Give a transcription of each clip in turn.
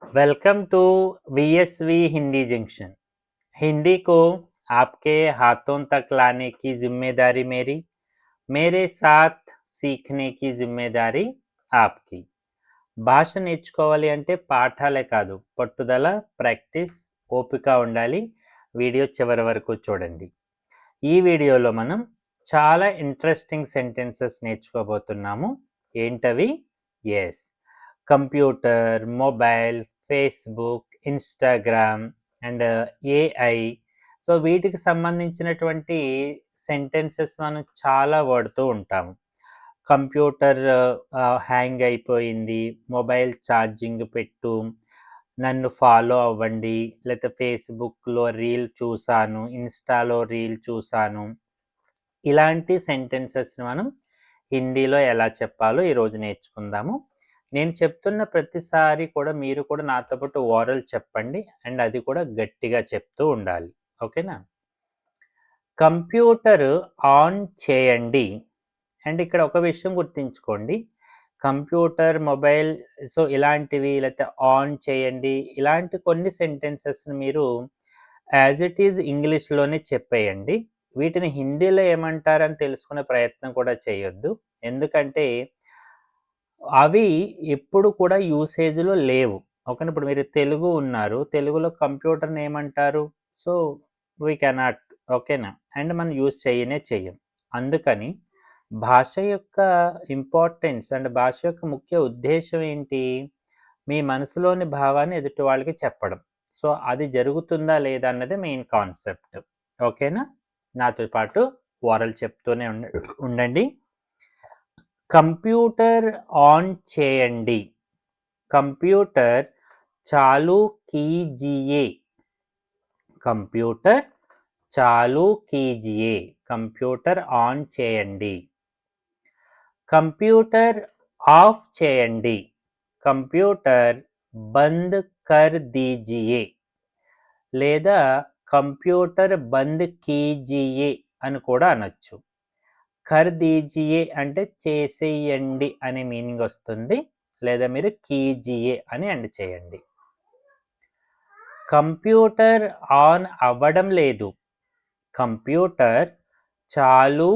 Welcome to VSV Hindi junction. Hindi को आपके हाथों तक लाने की जिम्मेदारी मेरी, मेरे साथ सीखने की जिम्मेदारी आपकी। భాష నేర్చుకోవాలి అంటే పాఠాలే కాదు, పట్టుదల, ప్రాక్టీస్, ఓపిక ఉండాలి. వీడియో చివరి వరకు చూడండి. ఈ వీడియోలో మనం చాలా ఇంట్రెస్టింగ్ సెంటెన్సెస్ నేర్చుకోబోతున్నాము. ఏంటవి? Yes, computer, mobile, Facebook, Instagram and AI. So వీటికి సంబంధించినటువంటి సెంటెన్సెస్ మనం చాలా వాడుతూ ఉంటాము. కంప్యూటర్ హ్యాంగ్ అయిపోయింది, మొబైల్ ఛార్జింగ్ పెట్టు, నన్ను ఫాలో అవ్వండి, లేకపోతే ఫేస్బుక్లో రీల్ చూశాను, ఇన్స్టాలో రీల్ చూశాను. ఇలాంటి సెంటెన్సెస్ని మనం హిందీలో ఎలా చెప్పాలో ఈరోజు నేర్చుకుందాము. నేను చెప్తున్న ప్రతిసారి కూడా మీరు కూడా నాతో పాటు ఓరల్ చెప్పండి అండ్ అది కూడా గట్టిగా చెప్తూ ఉండాలి. ఓకేనా? కంప్యూటర్ ఆన్ చేయండి. అండ్ ఇక్కడ ఒక విషయం గుర్తుంచుకోండి, కంప్యూటర్, మొబైల్, సో ఇలాంటివి, లేకపోతే ఆన్ చేయండి, ఇలాంటి కొన్ని సెంటెన్సెస్ని మీరు యాజ్ ఇట్ ఈజ్ ఇంగ్లీష్లోనే చెప్పేయండి. వీటిని హిందీలో ఏమంటారని తెలుసుకునే ప్రయత్నం కూడా చేయొద్దు. ఎందుకంటే అవి ఎప్పుడు కూడా యూసేజ్లో లేవు. ఓకేనా? ఇప్పుడు మీరు తెలుగు ఉన్నారు, తెలుగులో కంప్యూటర్ని ఏమంటారు? So we cannot. ఓకేనా? అండ్ మనం యూజ్ చెయ్యం. అందుకని భాష యొక్క ఇంపార్టెన్స్ అండ్ భాష యొక్క ముఖ్య ఉద్దేశం ఏంటి? మీ మనసులోని భావాన్ని ఎదుటి వాళ్ళకి చెప్పడం. సో అది జరుగుతుందా లేదా అన్నది మెయిన్ కాన్సెప్ట్. ఓకేనా? నాతో పాటు ఓరల్ చెప్తూనే ఉండండి. కంప్యూటర్ ఆన్ చేయండి. కంప్యూటర్ చాలు కీజియే. కంప్యూటర్ చాలు కీజియే. కంప్యూటర్ ఆన్ చేయండి. కంప్యూటర్ ఆఫ్ చేయండి. కంప్యూటర్ బంద్ కర్ దీజియే. లేదా కంప్యూటర్ బంద్ కీజియే అని కూడా అనొచ్చు. కర్ దీజియే అంటే చేసేయండి అనే మీనింగ్ వస్తుంది, లేదా మీరు కీజియే అని ఎండ్ చేయండి. కంప్యూటర్ ఆన్ అవ్వడం లేదు. కంప్యూటర్ చాలు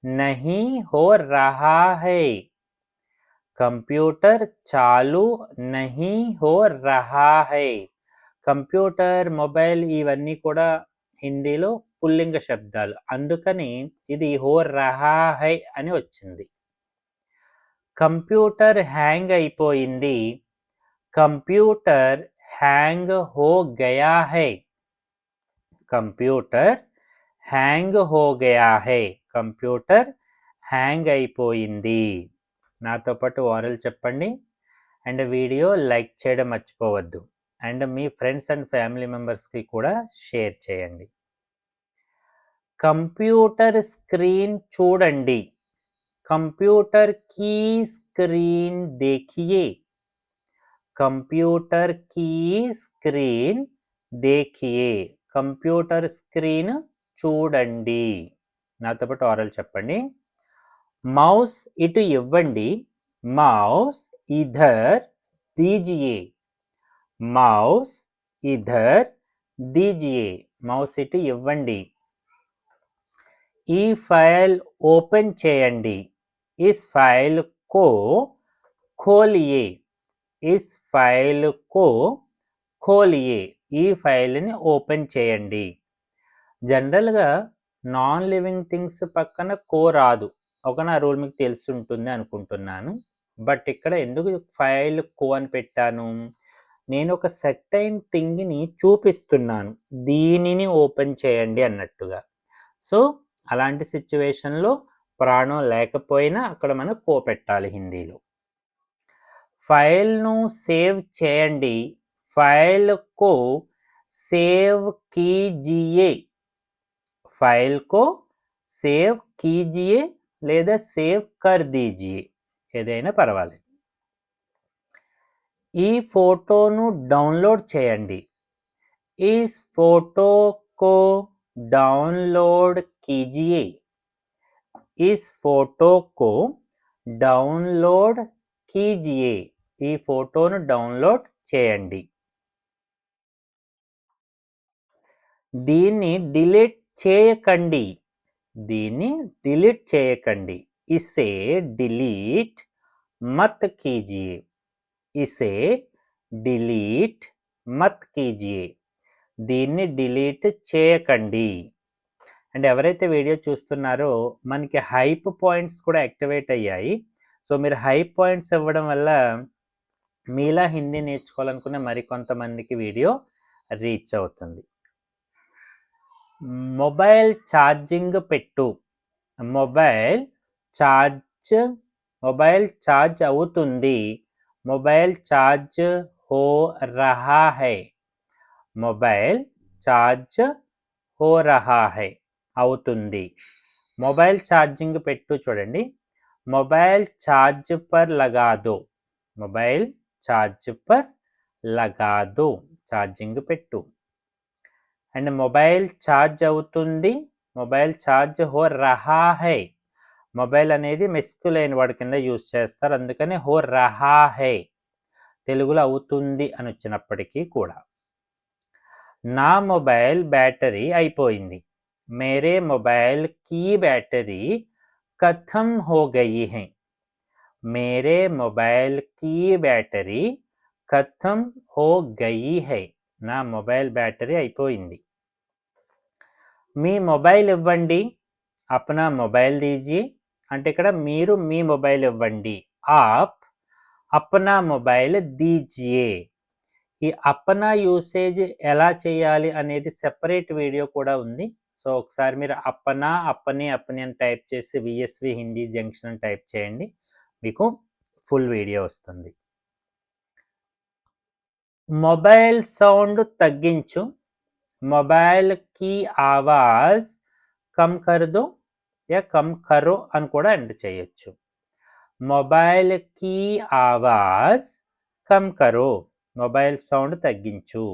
నహీ హో రహా హై. కంప్యూటర్ చాలు నహీ హో రహా హై. కంప్యూటర్, మొబైల్ ఇవన్నీ కూడా హిందీలో పుల్లింగ శబ్దాలు, అందుకని ఇది హో రహా హై అని వచ్చింది. కంప్యూటర్ హ్యాంగ్ అయిపోయింది. కంప్యూటర్ హ్యాంగ్ హో గయా హై. కంప్యూటర్ హ్యాంగ్ హో గయా హై. కంప్యూటర్ హ్యాంగ్ అయిపోయింది. నాతో పాటు ఓరల్ చెప్పండి అండ్ వీడియో లైక్ చేయడం మర్చిపోవద్దు and me friends and family మెంబర్స్కి కూడా షేర్ చేయండి. కంప్యూటర్ స్క్రీన్ చూడండి. కంప్యూటర్ की स्क्रीन देखिए. कंप्यूटर की स्क्रीन देखिए. కంప్యూటర్ స్క్రీన్ చూడండి. నాతో పాటు ఓరల్ చెప్పండి. మౌస్ ఇటు ఇవ్వండి. మౌస్ ఇధర్ దీజియే. మౌస్ ఇధర్ దీజియే. మౌస్ ఇటు ఇవ్వండి. ఈ ఫైల్ ఓపెన్ చేయండి. इस फाइल को खोलिए. इस फाइल को खोलिए. ఈ ఫైల్ని ఓపెన్ చేయండి. జనరల్గా నాన్ లివింగ్ థింగ్స్ పక్కన కో రాదు. ఒక నా రూల్ మీకు తెలిసి ఉంటుంది అనుకుంటున్నాను. బట్ ఇక్కడ ఎందుకు ఫైల్ కో అని పెట్టాను? నేను ఒక సెర్టైన్ థింగ్ని చూపిస్తున్నాను, దీనిని ఓపెన్ చేయండి అన్నట్టుగా. సో అలాంటి సిచ్యువేషన్లో ప్రాణం లేకపోయినా అక్కడ మనం కో పెట్టాలి హిందీలో. ఫైల్ను సేవ్ చేయండి. ఫైల్ కో సేవ్ కీజియే. ఫైల్ కో సేవ్ కీజియే లేదా సేవ్ కర్ దీజియే, ఏదైనా పర్వాలేదు. ఈ ఫోటోను డౌన్లోడ్ చేయండి. ఇస్ ఫోటో కో डाउनलोड कीजिए. इस फोटो को डाउनलोड कीजिए. ఈ ఫోటోను డౌన్లోడ్ చేయండి. దీన్ని డిలీట్ చేయకండి. దీన్ని డిలీట్ చేయకండి. ఇసే డిలీట్ మత్ కీజియే. ఇసే డిలీట్ మత్ కీజియే. దీన్ని డిలీట్ చేయకండి. అండ్ ఎవరైతే వీడియో చూస్తున్నారో మనకి హైప్ పాయింట్స్ కూడా యాక్టివేట్ అయ్యాయి. సో మీరు హైప్ పాయింట్స్ ఇవ్వడం వల్ల మీలా హిందీ నేర్చుకోవాలనుకునే మరికొంతమందికి వీడియో రీచ్ అవుతుంది. మొబైల్ ఛార్జింగ్ పెట్టు. మొబైల్ ఛార్జ్ అవుతుంది. మొబైల్ ఛార్జ్ హో రహా హై. మొబైల్ ఛార్జ్ హో రహా హై అవుతుంది. మొబైల్ ఛార్జింగ్ పెట్టు చూడండి. మొబైల్ ఛార్జ్ పర్ లగా దో. మొబైల్ ఛార్జ్ పర్ లగా దో. ఛార్జింగ్ పెట్టు. అండ్ మొబైల్ ఛార్జ్ అవుతుంది. మొబైల్ ఛార్జ్ హో రహా హై. మొబైల్ అనేది మెస్కులైన వాడి కింద యూజ్ చేస్తారు, అందుకని హో రహా హై తెలుగులో అవుతుంది అని వచ్చినప్పటికీ కూడా. నా మొబైల్ బ్యాటరీ అయిపోయింది. మేరే మొబైల్ కీ బ్యాటరీ ఖతం హో గయి హై. మేరే మొబైల్ కీ బ్యాటరీ ఖతం హో గయి హై. నా మొబైల్ బ్యాటరీ అయిపోయింది. మీ మొబైల్ ఇవ్వండి. అప్నా మొబైల్ దీజియే అంటే ఇక్కడ మీరు మీ మొబైల్ ఇవ్వండి. ఆప్ అప్నా మొబైల్ దీజియే. ఈ అప్నా యూసేజ్ ఎలా చేయాలి అనేది సెపరేట్ వీడియో కూడా ఉంది. సో ఒకసారి మీరు అప్నా అప్నే అప్నే అని టైప్ చేసి విఎస్వి హిందీ జంక్షన్ అని టైప్ చేయండి, మీకు ఫుల్ వీడియో వస్తుంది. మొబైల్ సౌండ్ తగ్గించు. మొబైల్ కి ఆవాజ్ కమ్ కర్ దో యా కమ్ కరో అని కూడా ఎండ్ చేయొచ్చు. మొబైల్ కి ఆవాజ్ కమ్ కరో. మొబైల్ సౌండ్ తగ్గించు.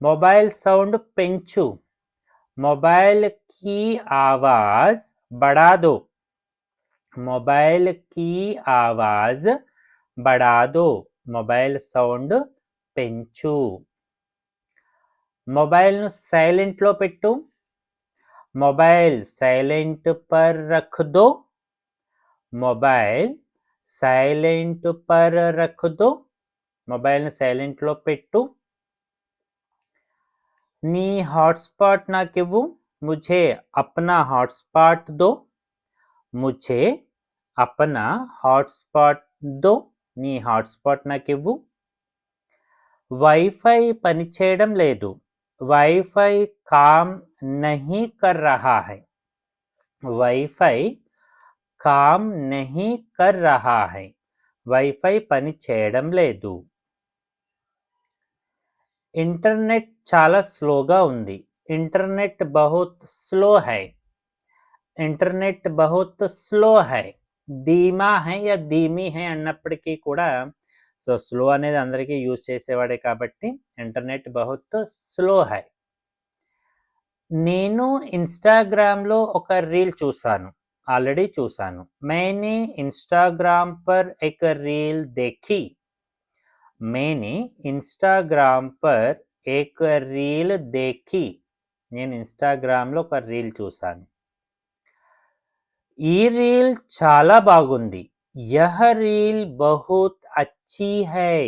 మొబైల్ సౌండ్ పెంచు. మొబైల్ కి ఆవాజ్ బడా దో. మొబైల్ కి ఆవాజ్ బడా దో. మొబైల్ సౌండ్ పెంచు. మొబైల్ను సైలెంట్లో పెట్టు. మొబైల్ సైలెంట్ పర్ రఖ్ దో. మొబైల్ సైలెంట్ పర్ రఖ్ దో. మొబైల్ను సైలెంట్లో పెట్టు. నీ హాట్స్పాట్ నాకివ్వు. ముझे अपना हॉटस्पॉट दो. मुझे अपना हॉटस्पॉट दो. నీ హాట్స్పాట్ నాకివ్వు. వైఫై పనిచేయడం లేదు. వైఫై కామ్ నహీ కర్ రహా హై. వైఫై కామ్ నహీ కర్ రహా హై. వైఫై పని చేయడం లేదు. ఇంటర్నెట్ చాలా స్లోగా ఉంది. ఇంటర్నెట్ బహుత్ స్లో హై. ఇంటర్నెట్ బహుత్ స్లో హై. ధీమా హై యా ధీమీ హై అన్నప్పటికీ కూడా సో స్లో అనేది అందరికీ యూజ్ చేసేవాడే కాబట్టి ఇంటర్నెట్ బహుత్ స్లో హై. నేను ఇన్స్టాగ్రామ్లో ఒక రీల్ చూశాను. ఆల్రెడీ చూశాను. मैंने इंस्टाग्राम पर एक रील देखी. मैंने इंस्टाग्राम पर एक रील देखी. నేను ఇన్స్టాగ్రామ్లో ఒక రీల్ చూశాను. ఈ రీల్ చాలా బాగుంది. यह रील बहुत अच्छी है.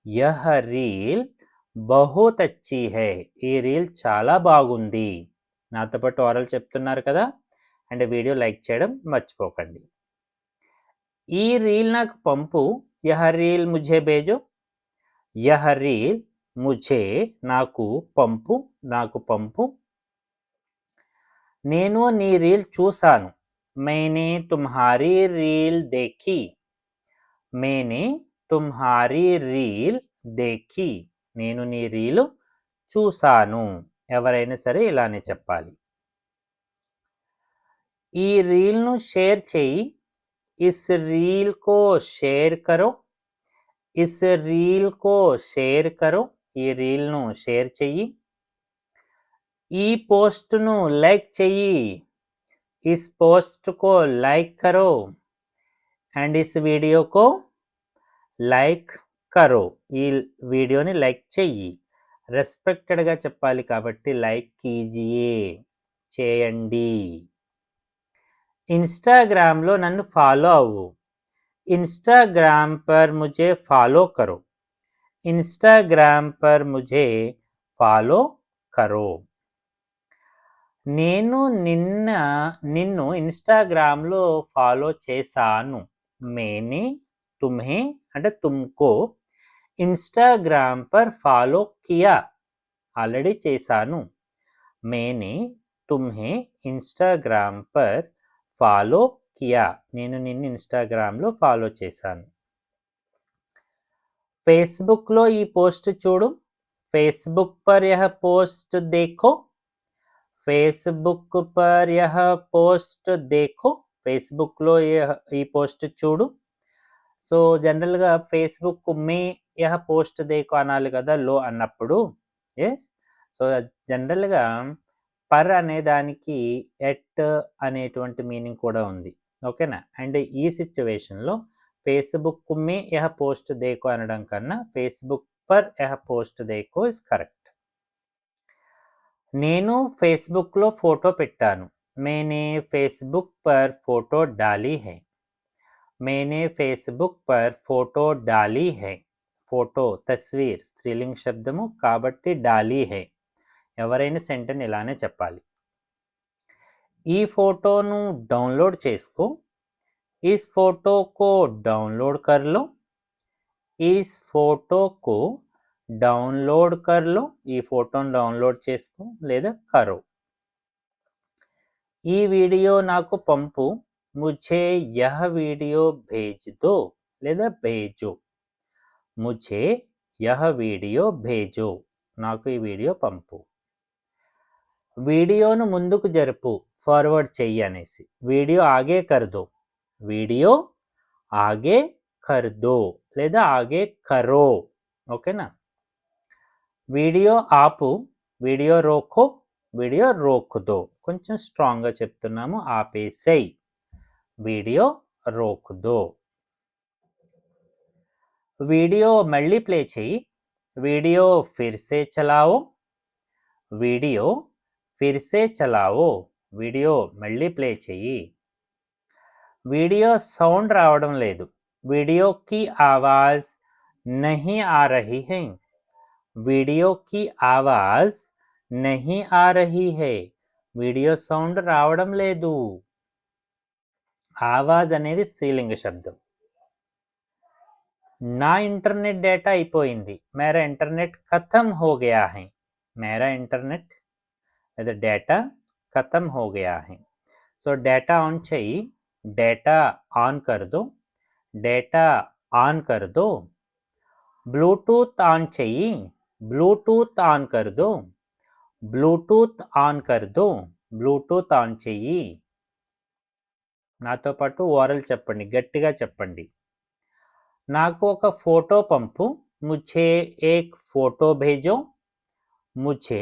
यह रील बहुत अच्छी है. ఈ రీల్ చాలా బాగుంది. నాతో పాటు ఓరల్ చెప్తున్నారు కదా, అండ్ వీడియో లైక్ చేయడం మర్చిపోకండి. ఈ రీల్ నాకు పంపు. यह रील मुझे भेजो. यह रील मुझे నాకు పంపు. నాకు పంపు. నేను నీ రీల్ చూశాను. मैंने तुम्हारी रील देखी. मैंने तुम्हारी రీల్ देखी. నేను నీ రీలు చూశాను. ఎవరైనా సరే ఇలానే చెప్పాలి. ఈ రీల్ను షేర్ చేయి. इस रील को शेयर करो. इस रील को शेयर करो. ఈ రీల్ను షేర్ చెయ్యి. ఈ పోస్ట్ను లైక్ చెయ్యి. इस पोस्ट को लाइक करो. एंड इस वीडियो को లైక్ కరో, ఈ వీడియోని లైక్ చెయ్యి. రెస్పెక్టెడ్గా చెప్పాలి కాబట్టి లైక్ కీజియే, చేయండి. ఇన్స్టాగ్రామ్లో నన్ను ఫాలో అవ్వు. इंस्टाग्राम पर मुझे फॉलो करो. इंस्टाग्राम पर मुझे फॉलो करो. నేను నిన్ను ఇన్స్టాగ్రామ్లో ఫాలో చేశాను. मैंने तुम्हें అంటే तुमको इंस्टाग्राम पर फॉलो किया. ఆల్రెడీ చేశాను. मैंने तुम्हें इंस्टाग्राम पर फॉलो किया. నేను నిన్ను ఇన్స్టాగ్రామ్లో ఫాలో చేశాను. फेसबुकలో ఈ పోస్ట్ చూడు. फेसबुक पर यह पोस्ट देखो. फेसबुक पर यह पोस्ट देखो. ఫేస్బుక్లో ఈ పోస్ట్ చూడు. సో జనరల్గా ఫేస్బుక్ మే యహ పోస్ట్ దేకో అనాలి కదా లో అన్నప్పుడు. ఎస్, సో జనరల్గా పర్ అనే దానికి ఎట్ అనేటువంటి మీనింగ్ కూడా ఉంది. ఓకేనా. అండ్ ఈ సిచ్యువేషన్లో ఫేస్బుక్ మే యహ పోస్ట్ దేకో అనడం కన్నా ఫేస్బుక్ పర్ యహ పోస్ట్ దేకో ఇస్ కరెక్ట్. నేను ఫేస్బుక్లో ఫోటో పెట్టాను. मैंने फेसबुक पर फोटो डाली है. मैंने फेसबुक पर फोटो डाली है. ఫోటో తస్వీర్ స్త్రీలింగ శబ్దము కాబట్టి డాలీ హై. ఎవరైనా సెంటెన్స్ ఇలానే చెప్పాలి. ఈ ఫోటోను డౌన్లోడ్ చేసుకో. इस फोटो को डाउनलोड कर लो. इस फोटो को डाउनलोड कर लो. ఈ ఫోటోను డౌన్లోడ్ చేసుకో లేదా కరో. ఈ వీడియో నాకు పంపు. मुझे यह वीडियो भेज दो లేదా भेजो. मुझे यह वीडियो भेजो. నాకు ఈ వీడియో పంపు. వీడియోను ముందుకు జరుపు, ఫార్వర్డ్ చెయ్యి అనేసి. వీడియో ఆగే కర్దో. వీడియో ఆగే కర్దో లేదా ఆగే కరో. ఓకేనా. వీడియో ఆపు. వీడియో రోకో. వీడియో రోక్దో. కొంచెం స్ట్రాంగ్గా చెప్తున్నాము. ఆపేసేయ్. వీడియో రోక్దో. వీడియో మళ్ళీ ప్లే చెయ్యి. వీడియో ఫిర్సే చలావో. వీడియో ఫిర్సే చలావో. వీడియో మళ్ళీ ప్లే చెయ్యి. వీడియో సౌండ్ రావడం లేదు. వీడియో కి ఆవాజ్ నహీ ఆ రహీ హై. వీడియో కి ఆవాజ్ నహీ ఆ రహీ హై. వీడియో సౌండ్ రావడం లేదు. ఆవాజ్ అనేది స్త్రీలింగ శబ్దం. నా ఇంటర్నెట్ డేటా అయిపోయింది. మేరా ఇంటర్నెట్ ఖతం హో గయా హై. మేరా ఇంటర్నెట్ లేదా డేటా ఖతం హో Gaya high. So data on చెయ్యి. డేటా ఆన్ కర్ దో. డేటా ఆన్ కర్ దో. బ్లూటూత్ ఆన్ చెయ్యి. బ్లూటూత్ ఆన్ కర్ దో. బ్లూటూత్ ఆన్ కర్ దో. బ్లూటూత్ ఆన్ చెయ్యి. నాతో పాటు ఓరల్ చెప్పండి, గట్టిగా చెప్పండి. నాకు ఒక ఫోటో పంపు. ముझे एक फोटो भेजो. मुझे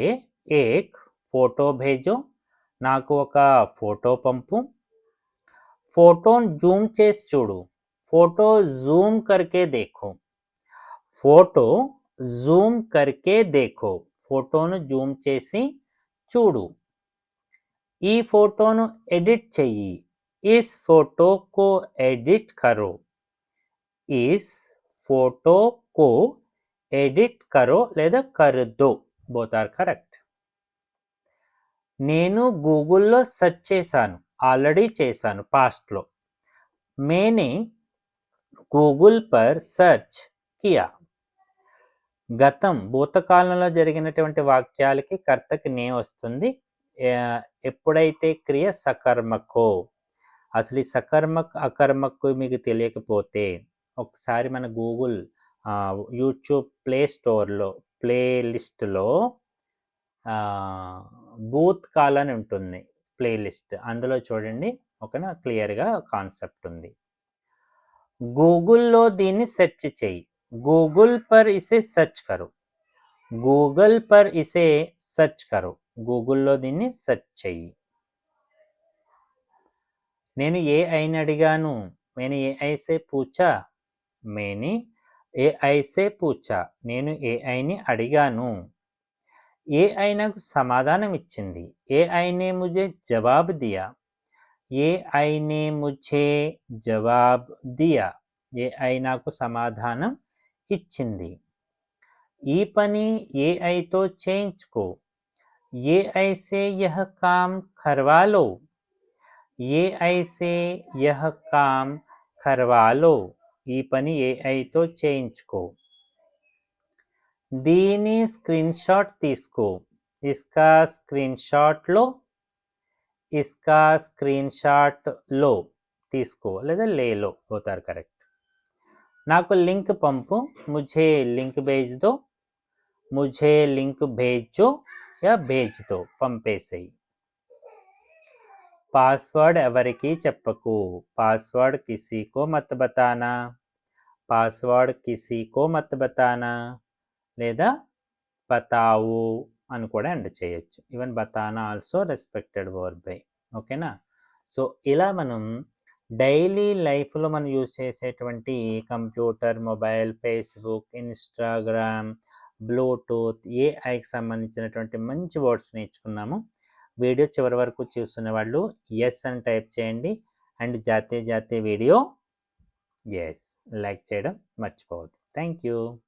एक फोटो भेजो. నాకు ఒక ఫోటో పంపు. ఫోటోను జూమ్ చేసి చూడు. ఫోటో జూమ్ करके देखो. ఫోటో జూమ్ करके देखो. ఫోటోను జూమ్ చేసి చూడు. ఈ ఫోటోను ఎడిట్ చెయ్యి. इस फोटो को एडिट करो. इस फोटो को एडिट करो లేదా कर दो. both are correct. నేను గూగుల్లో సెర్చ్ చేశాను. ఆల్రెడీ చేశాను పాస్ట్లో. मैंने గూగుల్ పర్ సెర్చ్ కియా. గతం భూతకాలంలో జరిగినటువంటి వాక్యాలకి కర్తకి నే వస్తుంది ఎప్పుడైతే క్రియ సకర్మకో. అసలు ఈ సకర్మక్ అకర్మక్ మీకు తెలియకపోతే ఒకసారి మన గూగుల్ యూట్యూబ్ ప్లే స్టోర్లో ప్లే లిస్ట్లో బూత్ కాల్ అని ఉంటుంది ప్లేలిస్ట్. అందులో చూడండి. ఓకేనా. క్లియర్గా కాన్సెప్ట్ ఉంది. గూగుల్లో దీన్ని సెర్చ్ చెయ్యి. గూగుల్ పర్ ఇసే సెర్చ్ కరో. గూగుల్ పర్ ఇసే సెర్చ్ కరో. గూగుల్లో దీన్ని సెర్చ్ చెయ్యి. నేను ఏఐని అడిగాను. నేను ఏఐ సే పూచా. मैंने ఏఐ से पूछा నేను ఏఐని అడిగాను. ఏఐ నాకు సమాధానం ఇచ్చింది. ఏఐ ने मुझे जवाब दिया. ఏఐ ने मुझे जवाब दिया. ఏఐ నాకు సమాధానం ఇచ్చింది. ఈ పని ఏఐతో చేయించుకో. ఏఐ से यह काम करवा लो. ఏఐ से यह काम करवा लो. ఈ పని ఏఐతో చేయించుకో. దీని స్క్రీన్ షాట్ తీసుకో. इसका స్క్రీన్‌షాట్ లో. इसका స్క్రీన్‌షాట్ లో తీసుకో లేదా లేలో both are correct. నాకు లింక్ పంపు. मुझे लिंक भेज दो. मुझे लिंक भेजो या भेज दो పంపేసేయి. పాస్వర్డ్ ఎవరికి చెప్పకు. పాస్వర్డ్ किसी को मत बताना. పాస్వర్డ్ किसी को मत बताना లేదా బతావు అని కూడా ఎండ్ చేయొచ్చు. ఈవెన్ బతానా ఆల్సో రెస్పెక్టెడ్ వర్బ్ బై. ఓకేనా? సో ఇలా మనం డైలీ లైఫ్లో మనం యూజ్ చేసేటువంటి computer, mobile, Facebook, Instagram, Bluetooth, ఏఐకి సంబంధించినటువంటి మంచి వర్డ్స్ నేర్చుకున్నాము. వీడియో చివరి వరకు చూస్తున్న వాళ్ళు ఎస్ అని టైప్ చేయండి. అండ్ జాతే జాతే వీడియో ఎస్ లైక్ చేయడం మర్చిపోవద్దు. Thank you.